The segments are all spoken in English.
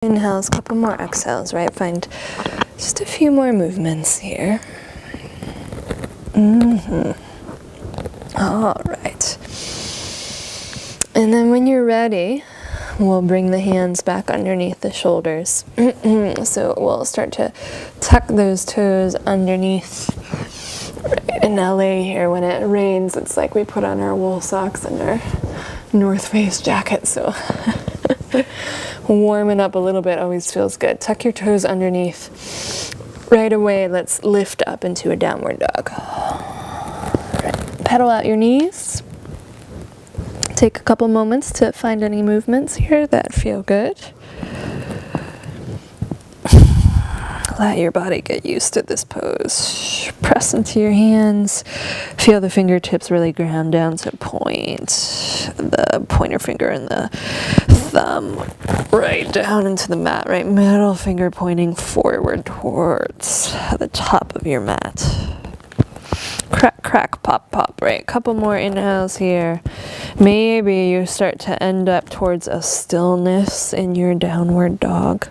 Inhales, a couple more exhales, right? Find just a few more movements here. All right. And then when you're ready, we'll bring the hands back underneath the shoulders. So we'll start to tuck those toes underneath. Right. In LA here, when it rains, it's like we put on our wool socks and our North Face jacket. So warming up a little bit always feels good. Tuck your toes underneath. Right away, let's lift up into a downward dog. Right. Pedal out your knees. Take a couple moments to find any movements here that feel good. Let your body get used to this pose. Press into your hands. Feel the fingertips really ground down to point. The pointer finger and the thumb right down into the mat. Right, middle finger pointing forward towards the top of your mat. Crack, crack, pop, pop. Right, couple more inhales here. Maybe you start to end up towards a stillness in your downward dog.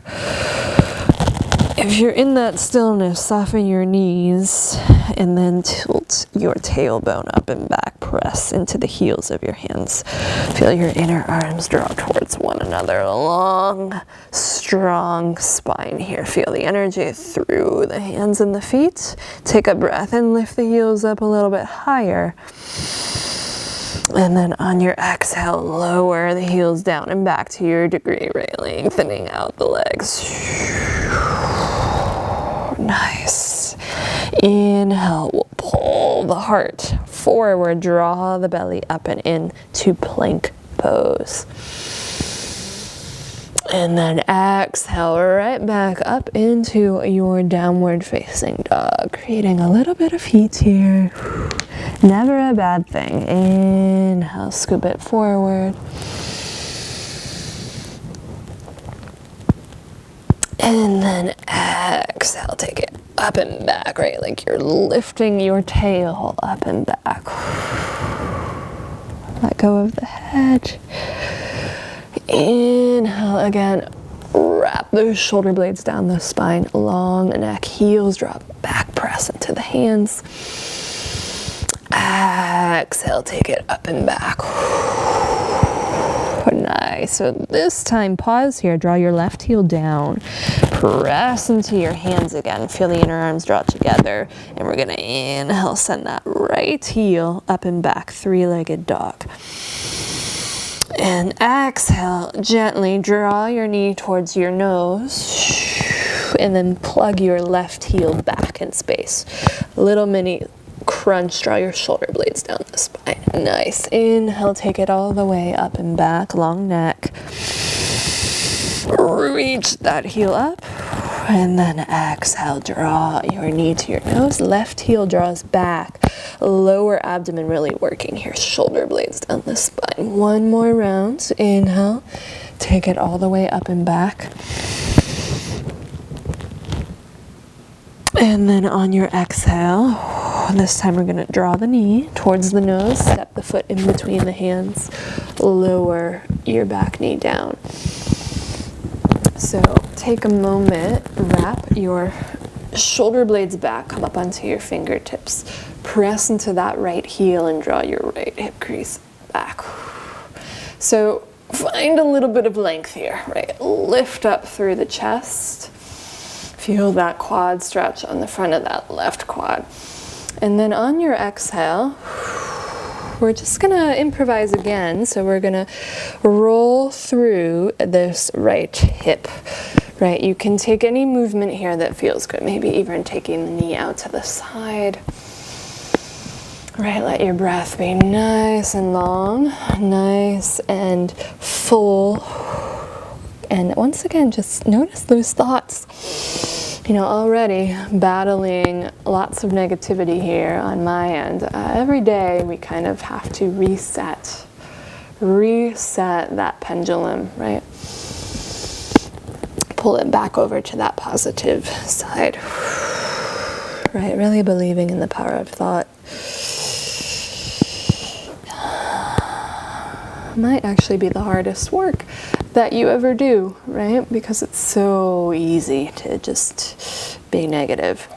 If you're in that stillness, soften your knees and then tilt your tailbone up and back. Press into the heels of your hands. Feel your inner arms draw towards one another. Long, strong spine here. Feel the energy through the hands and the feet. Take a breath and lift the heels up a little bit higher. And then on your exhale, lower the heels down and back to your degree, right? Lengthening out the legs. Nice. Inhale, we'll pull the heart forward, draw the belly up and in to plank pose. And then exhale right back up into your downward facing dog, creating a little bit of heat here. Never a bad thing. Inhale, scoop it forward. And then exhale, take it up and back, right? Like you're lifting your tail up and back. Let go of the head. Inhale again. Wrap those shoulder blades down the spine. Long neck, heels drop, back press into the hands. Exhale, take it up and back. Nice. So this time, pause here. Draw your left heel down. Press into your hands again. Feel the inner arms draw together. And we're going to inhale, send that right heel up and back. Three-legged dog. And exhale, gently draw your knee towards your nose. And then plug your left heel back in space. Little mini crunch, draw your shoulder blades down the spine. Nice. Inhale, take it all the way up and back, long neck. Reach that heel up. And then exhale, draw your knee to your nose. Left heel draws back. Lower abdomen really working here. Shoulder blades down the spine. One more round. Inhale, take it all the way up and back. And then on your exhale, this time we're going to draw the knee towards the nose, step the foot in between the hands, lower your back knee down. So take a moment, wrap your shoulder blades back, come up onto your fingertips, press into that right heel and draw your right hip crease back. So find a little bit of length here, right? Lift up through the chest. Feel that quad stretch on the front of that left quad. And then on your exhale, we're just gonna improvise again. So we're gonna roll through this right hip, right? You can take any movement here that feels good. Maybe even taking the knee out to the side. Right, let your breath be nice and long, nice and full. And once again, just notice those thoughts. You know, already battling lots of negativity here on my end. Every day we kind of have to reset that pendulum, right? Pull it back over to that positive side, right? Really believing in the power of thought. might actually be the hardest work that you ever do, right? Because it's so easy to just be negative.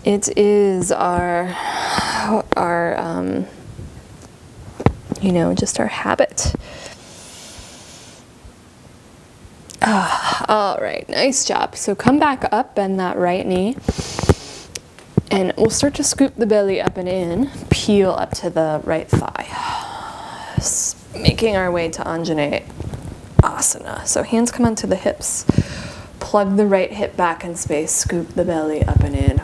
It is our just our habit. All right, nice job. So come back up, bend that right knee, and we'll start to scoop the belly up and in, peel up to the right thigh. Making our way to Anjaneyasana. So hands come onto the hips. Plug the right hip back in space, scoop the belly up and in.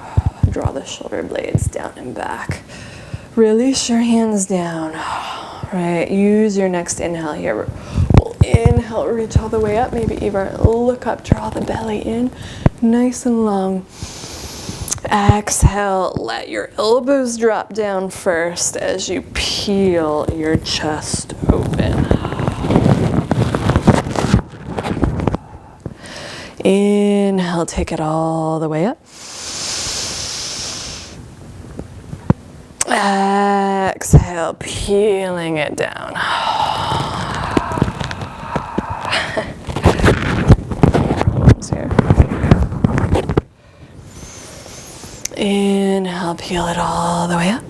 Draw the shoulder blades down and back. Release your hands down. Right, use your next inhale here. We'll inhale, reach all the way up, maybe even look up, draw the belly in, nice and long. Exhale, let your elbows drop down first as you peel your chest open. Inhale, take it all the way up. Exhale, peeling it down. Inhale, peel it all the way up.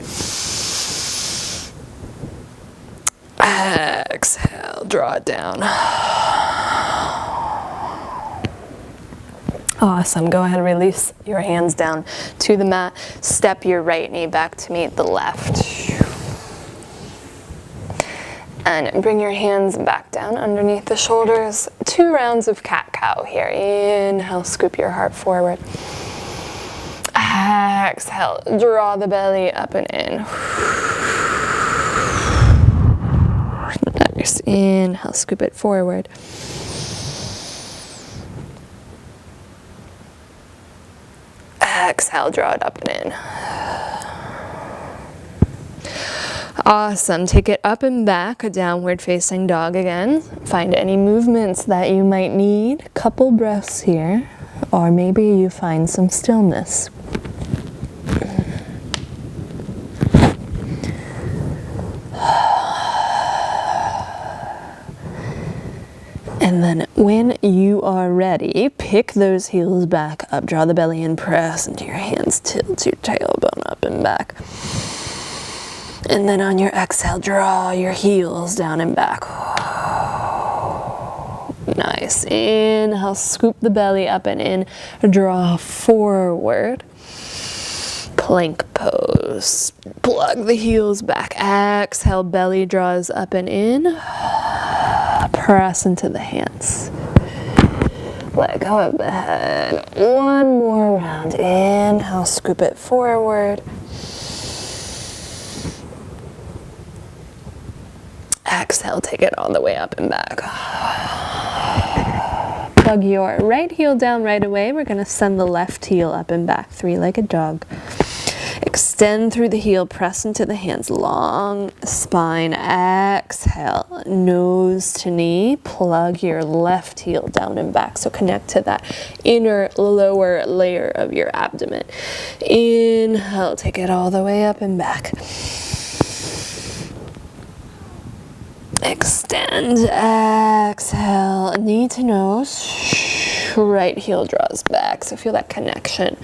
Exhale, draw it down. Awesome. Go ahead and release your hands down to the mat. Step your right knee back to meet the left. And bring your hands back down underneath the shoulders. 2 rounds of cat-cow here. Inhale, scoop your heart forward. Exhale, draw the belly up and in. Nice. Inhale, scoop it forward. Exhale, draw it up and in. Awesome. Take it up and back, a downward facing dog again. Find any movements that you might need. Couple breaths here, or maybe you find some stillness. And then when you are ready, pick those heels back up, draw the belly in, press into your hands, tilt your tailbone up and back. And then on your exhale, draw your heels down and back. Nice. Inhale, scoop the belly up and in, draw forward. Plank pose. Plug the heels back. Exhale, belly draws up and in. Press into the hands. Let go of the head. One more round. Inhale, scoop it forward. Exhale, take it all the way up and back. Plug your right heel down right away. We're going to send the left heel up and back, 3-legged dog. Extend through the heel, press into the hands, long spine. Exhale, nose to knee. Plug your left heel down and back. So connect to that inner lower layer of your abdomen. Inhale, take it all the way up and back. Extend, exhale, knee to nose. Right heel draws back, so feel that connection.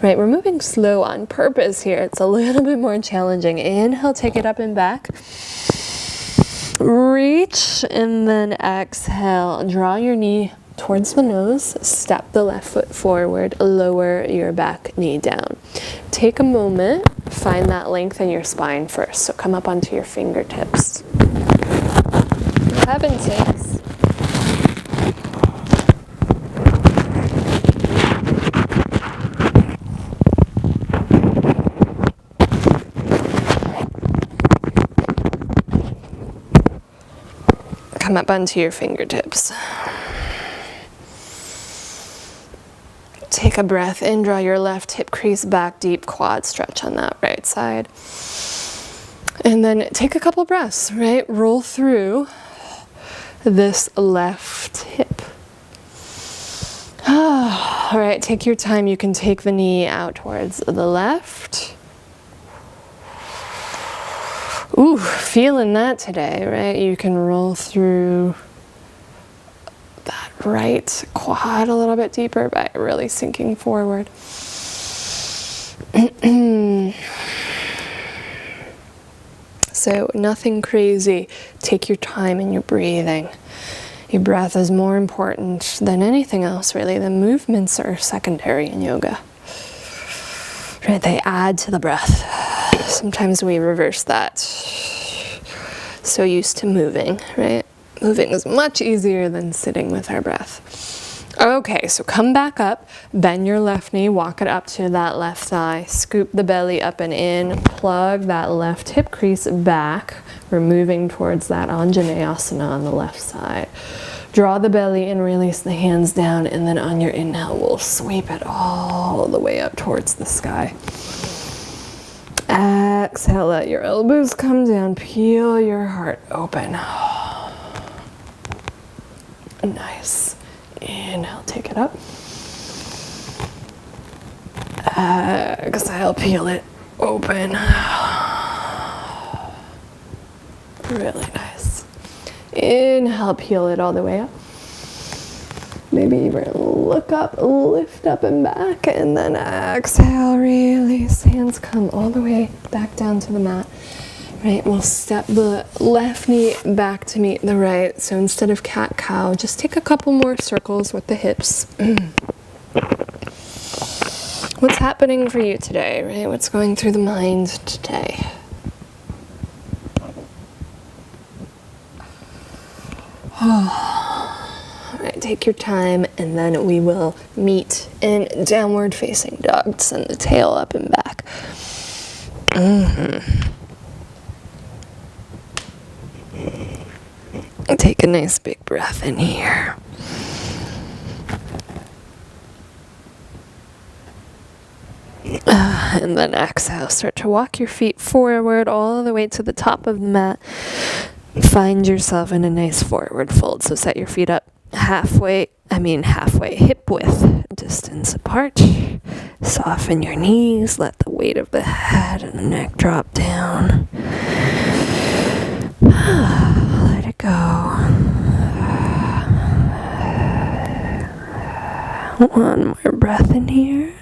Right, we're moving slow on purpose here. It's a little bit more challenging. Inhale, take it up and back. Reach, and then exhale. Draw your knee towards the nose. Step the left foot forward. Lower your back knee down. Take a moment. Find that length in your spine first. So come up onto your fingertips. For heaven's sakes. Come up onto your fingertips. Take a breath in, draw your left hip crease back, deep quad stretch on that right side. And then take a couple breaths, right? Roll through this left hip. All right, take your time. You can take the knee out towards the left. Ooh, feeling that today, right? You can roll through that right quad a little bit deeper by really sinking forward. So nothing crazy. Take your time in your breathing. Your breath is more important than anything else, really. The movements are secondary in yoga. Right? They add to the breath. Sometimes we reverse that. So used to moving, right? Moving is much easier than sitting with our breath. Okay, so come back up, bend your left knee, walk it up to that left thigh, scoop the belly up and in, plug that left hip crease back. We're moving towards that Anjaneyasana on the left side. Draw the belly and release the hands down, and then on your inhale, we'll sweep it all the way up towards the sky. Exhale, let your elbows come down, peel your heart open. Nice. Inhale, take it up. Exhale, peel it open. Really nice. Inhale, peel it all the way up. Maybe even look up, lift up and back, and then exhale, release. Hands come all the way back down to the mat. Right, we'll step the left knee back to meet the right. So instead of cat-cow, just take a couple more circles with the hips. What's happening for you today, right? What's going through the mind today? All right, take your time, and then we will meet in downward facing dog. Send the tail up and back. Take a nice big breath in here. And then exhale. Start to walk your feet forward all the way to the top of the mat. Find yourself in a nice forward fold. So set your feet up halfway hip width distance apart. Soften your knees. Let the weight of the head and the neck drop down. Let it go. One more breath in here.